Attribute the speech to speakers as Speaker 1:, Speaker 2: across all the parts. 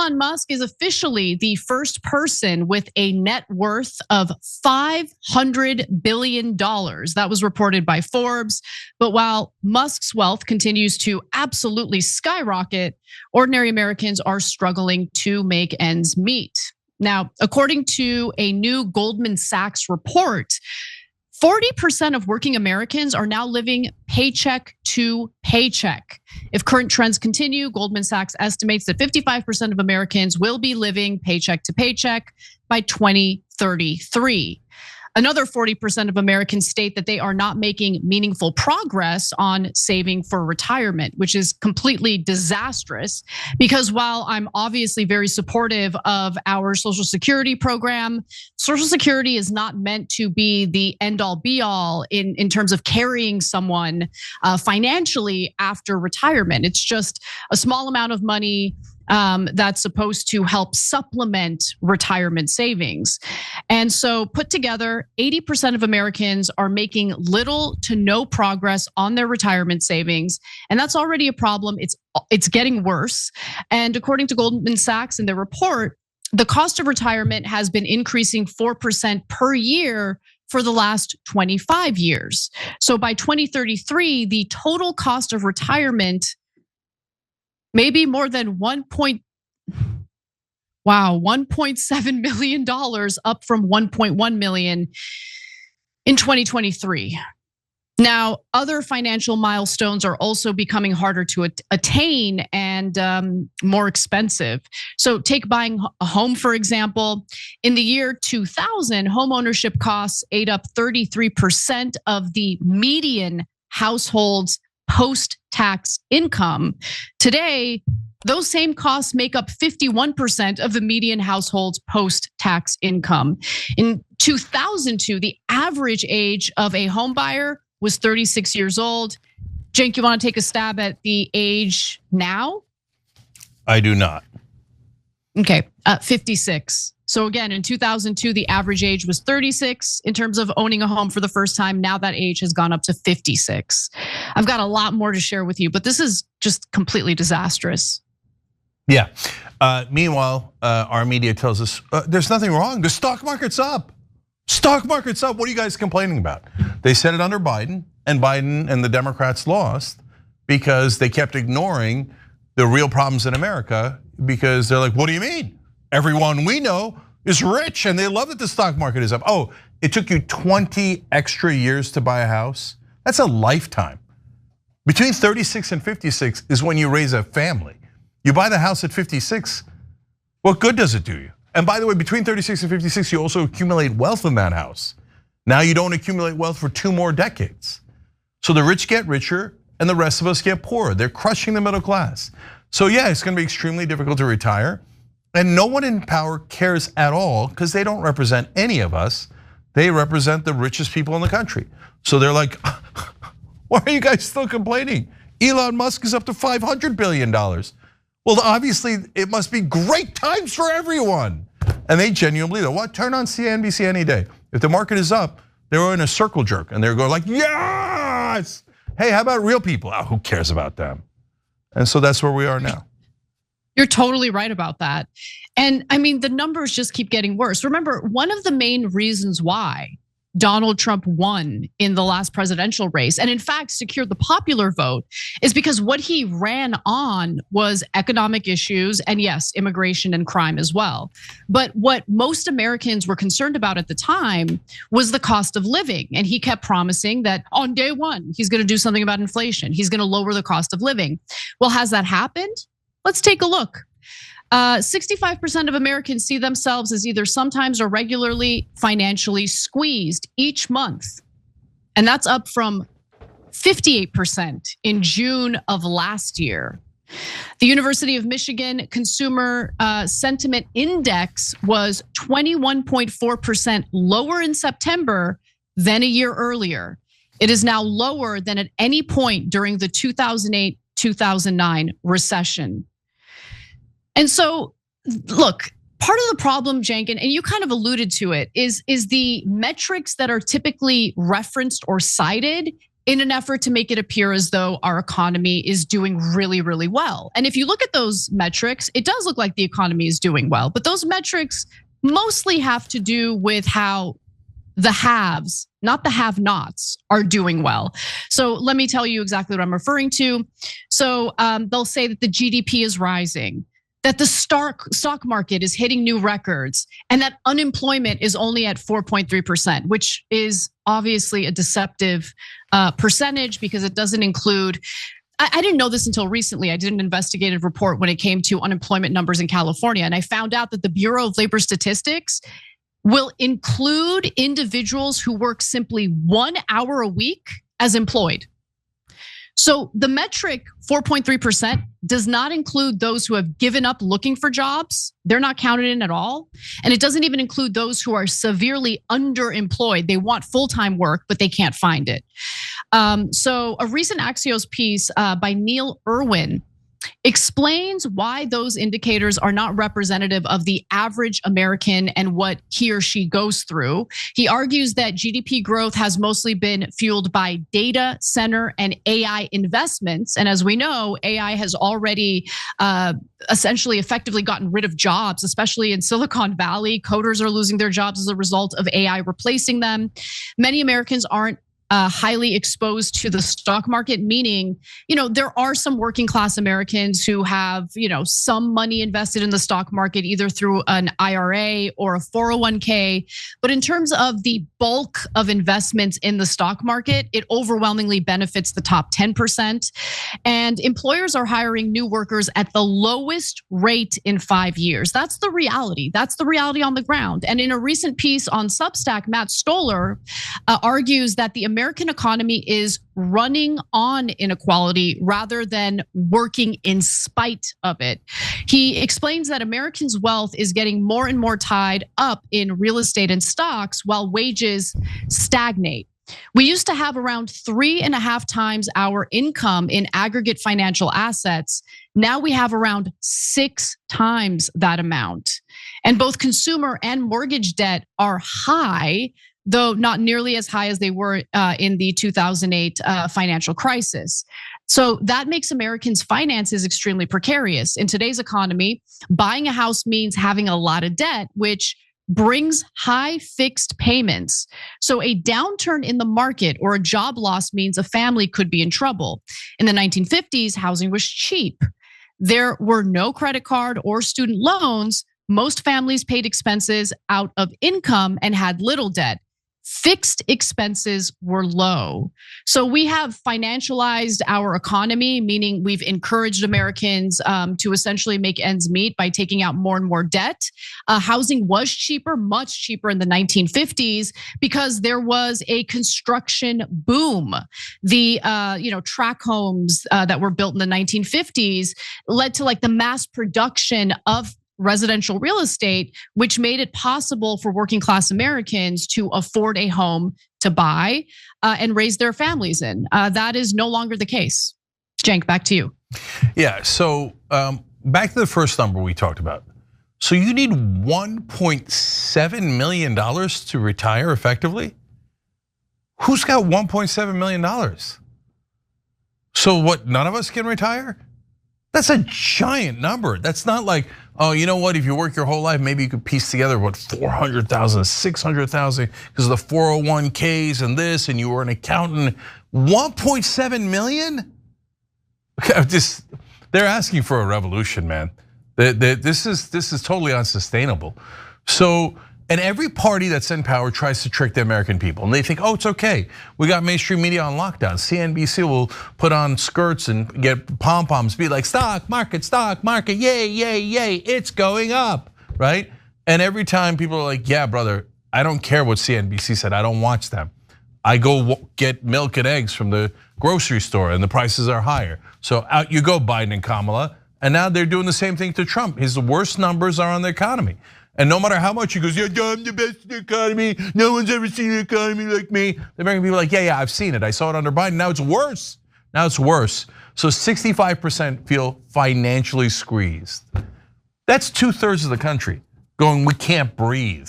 Speaker 1: Elon Musk is officially the first person with a net worth of $500 billion. That was reported by Forbes. But while Musk's wealth continues to absolutely skyrocket, ordinary Americans are struggling to make ends meet. Now, according to a new Goldman Sachs report, 40% of working Americans are now living paycheck to paycheck. If current trends continue, Goldman Sachs estimates that 55% of Americans will be living paycheck to paycheck by 2033. Another 40% of Americans state that they are not making meaningful progress on saving for retirement, which is completely disastrous because while I'm obviously very supportive of our Social Security program, Social Security is not meant to be the end all be all in terms of carrying someone financially after retirement. It's just a small amount of money that's supposed to help supplement retirement savings. And so put together, 80% of Americans are making little to no progress on their retirement savings. And that's already a problem. It's getting worse. And according to Goldman Sachs in their report, the cost of retirement has been increasing 4% per year for the last 25 years. So by 2033, the total cost of retirement maybe more than $1.7 million, up from 1.1 million in 2023. Now, other financial milestones are also becoming harder to attain and more expensive. So take buying a home, for example. In the year 2000, home ownership costs ate up 33% of the median household's post-tax income. Today, those same costs make up 51% of the median household's post-tax income. In 2002, the average age of a home buyer was 36 years old. Cenk, you want to take a stab at the age now?
Speaker 2: I do not.
Speaker 1: Okay, 56. So again, in 2002, the average age was 36 in terms of owning a home for the first time. Now that age has gone up to 56. I've got a lot more to share with you, but this is just completely disastrous.
Speaker 2: Yeah. Meanwhile, our media tells us there's nothing wrong. The stock market's up. Stock market's up. What are you guys complaining about? They said it under Biden, and Biden and the Democrats lost because they kept ignoring the real problems in America because they're like, what do you mean? Everyone we know is rich and they love that the stock market is up. Oh, it took you 20 extra years to buy a house? That's a lifetime. Between 36 and 56 is when you raise a family. You buy the house at 56, what good does it do you? And by the way, between 36 and 56, you also accumulate wealth in that house. Now you don't accumulate wealth for 2 more decades. So the rich get richer and the rest of us get poorer. They're crushing the middle class. So yeah, it's gonna be extremely difficult to retire. And no one in power cares at all because they don't represent any of us. They represent the richest people in the country. So they're like, why are you guys still complaining? Elon Musk is up to $500 billion. Well, obviously it must be great times for everyone. And they genuinely, what? Turn on CNBC any day. If the market is up, they're in a circle jerk and they're going like, yes! Hey, how about real people? Oh, who cares about them? And so that's where we are now.
Speaker 1: You're totally right about that. And I mean, the numbers just keep getting worse. Remember, one of the main reasons why Donald Trump won in the last presidential race, and in fact secured the popular vote, is because what he ran on was economic issues and yes, immigration and crime as well. But what most Americans were concerned about at the time was the cost of living. And he kept promising that on day one, he's gonna do something about inflation. He's gonna lower the cost of living. Well, has that happened? Let's take a look. 65% of Americans see themselves as either sometimes or regularly financially squeezed each month. And that's up from 58% in June of last year. The University of Michigan Consumer Sentiment Index was 21.4% lower in September than a year earlier. It is now lower than at any point during the 2008-2009 recession. And so, look, part of the problem, Cenk, and you kind of alluded to it, is the metrics that are typically referenced or cited in an effort to make it appear as though our economy is doing really, really well. And if you look at those metrics, it does look like the economy is doing well, but those metrics mostly have to do with how the haves, not the have-nots, are doing well. So let me tell you exactly what I'm referring to. So they'll say that the GDP is rising, that the stock market is hitting new records, and that unemployment is only at 4.3%, which is obviously a deceptive percentage because it doesn't include. I didn't know this until recently. I did an investigative report when it came to unemployment numbers in California, and I found out that the Bureau of Labor Statistics will include individuals who work simply 1 hour a week as employed. So the metric 4.3% does not include those who have given up looking for jobs. They're not counted in at all. And it doesn't even include those who are severely underemployed. They want full-time work, but they can't find it. So a recent Axios piece by Neil Irwin explains why those indicators are not representative of the average American and what he or she goes through. He argues that GDP growth has mostly been fueled by data center and AI investments. And as we know, AI has already essentially effectively gotten rid of jobs, especially in Silicon Valley. Coders are losing their jobs as a result of AI replacing them. Many Americans aren't highly exposed to the stock market, meaning, there are some working class Americans who have, some money invested in the stock market, either through an IRA or a 401k. But in terms of the bulk of investments in the stock market, it overwhelmingly benefits the top 10%. And employers are hiring new workers at the lowest rate in 5 years. That's the reality. That's the reality on the ground. And in a recent piece on Substack, Matt Stoller argues that the American economy is running on inequality rather than working in spite of it. He explains that Americans' wealth is getting more and more tied up in real estate and stocks while wages stagnate. We used to have around 3.5 times our income in aggregate financial assets. Now we have around 6 times that amount. And both consumer and mortgage debt are high, though not nearly as high as they were in the 2008 financial crisis. So that makes Americans' finances extremely precarious. In today's economy, buying a house means having a lot of debt, which brings high fixed payments. So a downturn in the market or a job loss means a family could be in trouble. In the 1950s, housing was cheap. There were no credit card or student loans. Most families paid expenses out of income and had little debt. Fixed expenses were low. So we have financialized our economy, meaning we've encouraged Americans to essentially make ends meet by taking out more and more debt. Housing was cheaper, much cheaper in the 1950s because there was a construction boom. The tract homes that were built in the 1950s led to like the mass production of residential real estate, which made it possible for working class Americans to afford a home to buy and raise their families in. That is no longer the case. Cenk, back to you.
Speaker 2: Yeah, so back to the first number we talked about. So you need $1.7 million to retire effectively? Who's got $1.7 million? So what, none of us can retire? That's a giant number. That's not like, oh, you know what? If you work your whole life, maybe you could piece together what 400,000, 600,000 because of the 401ks and this, and you were an accountant. 1.7 million? They're asking for a revolution, man. This is totally unsustainable. So, and every party that's in power tries to trick the American people. And they think, oh, it's okay. We got mainstream media on lockdown. CNBC will put on skirts and get pom-poms, be like, stock market, yay, yay, yay, it's going up, right? And every time people are like, yeah, brother, I don't care what CNBC said, I don't watch them. I go get milk and eggs from the grocery store and the prices are higher. So out you go, Biden and Kamala. And now they're doing the same thing to Trump. His worst numbers are on the economy. And no matter how much he goes, yeah, I'm the best in the economy. No one's ever seen an economy like me. The American people are like, yeah, I've seen it. I saw it under Biden. Now it's worse. So 65% feel financially squeezed. That's 2/3 of the country going, we can't breathe.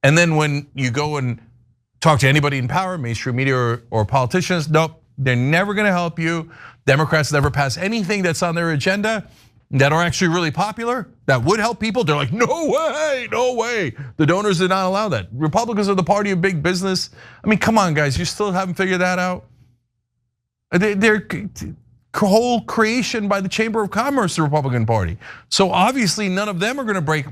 Speaker 2: And then when you go and Talk to anybody in power, mainstream media or politicians. Nope, they're never gonna help you. Democrats never pass anything that's on their agenda that are actually really popular, that would help people. They're like, no way, no way. The donors did not allow that. Republicans are the party of big business. I mean, come on, guys, you still haven't figured that out? They're whole creation by the Chamber of Commerce, the Republican Party. So obviously none of them are gonna break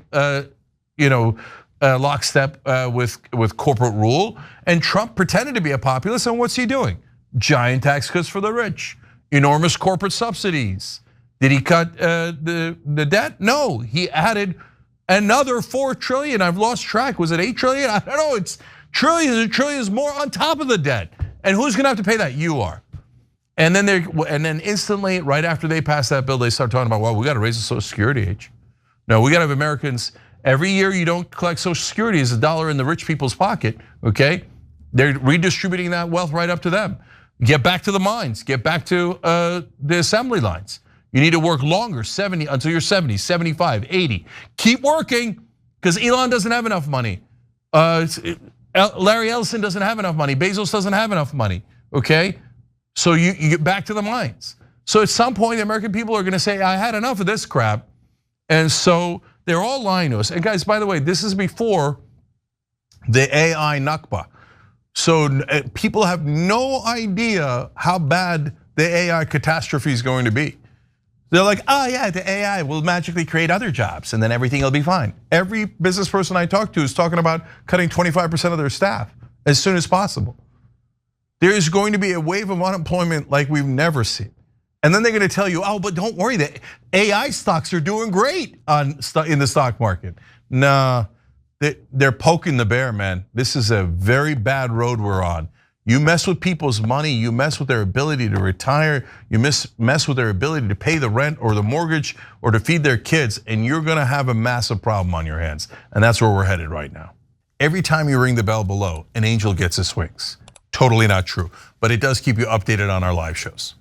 Speaker 2: lockstep with corporate rule. And Trump pretended to be a populist, and what's he doing? Giant tax cuts for the rich, enormous corporate subsidies. Did he cut the debt? No, he added another 4 trillion. I've lost track. Was it 8 trillion? I don't know. It's trillions and trillions more on top of the debt. And who's gonna have to pay that? You are. And then instantly, right after they pass that bill, they start talking about, well, we got to raise the Social Security age. No, we got to have Americans. Every year you don't collect Social Security is $1 in the rich people's pocket. Okay, they're redistributing that wealth right up to them. Get back to the mines. Get back to the assembly lines. You need to work longer, 70 until you're 70, 75, 80. Keep working, because Elon doesn't have enough money. Larry Ellison doesn't have enough money. Bezos doesn't have enough money. Okay, so you get back to the mines. So at some point, the American people are going to say, I had enough of this crap, and so they're all lying to us. And guys, by the way, this is before the AI Nakba. So people have no idea how bad the AI catastrophe is going to be. They're like, oh yeah, the AI will magically create other jobs and then everything will be fine. Every business person I talk to is talking about cutting 25% of their staff as soon as possible. There is going to be a wave of unemployment like we've never seen. And then they're going to tell you, oh, but don't worry, the AI stocks are doing great in the stock market. Nah, they're poking the bear, man. This is a very bad road we're on. You mess with people's money, you mess with their ability to retire, you mess with their ability to pay the rent or the mortgage or to feed their kids, and you're gonna have a massive problem on your hands. And that's where we're headed right now. Every time you ring the bell below, an angel gets his wings. Totally not true, but it does keep you updated on our live shows.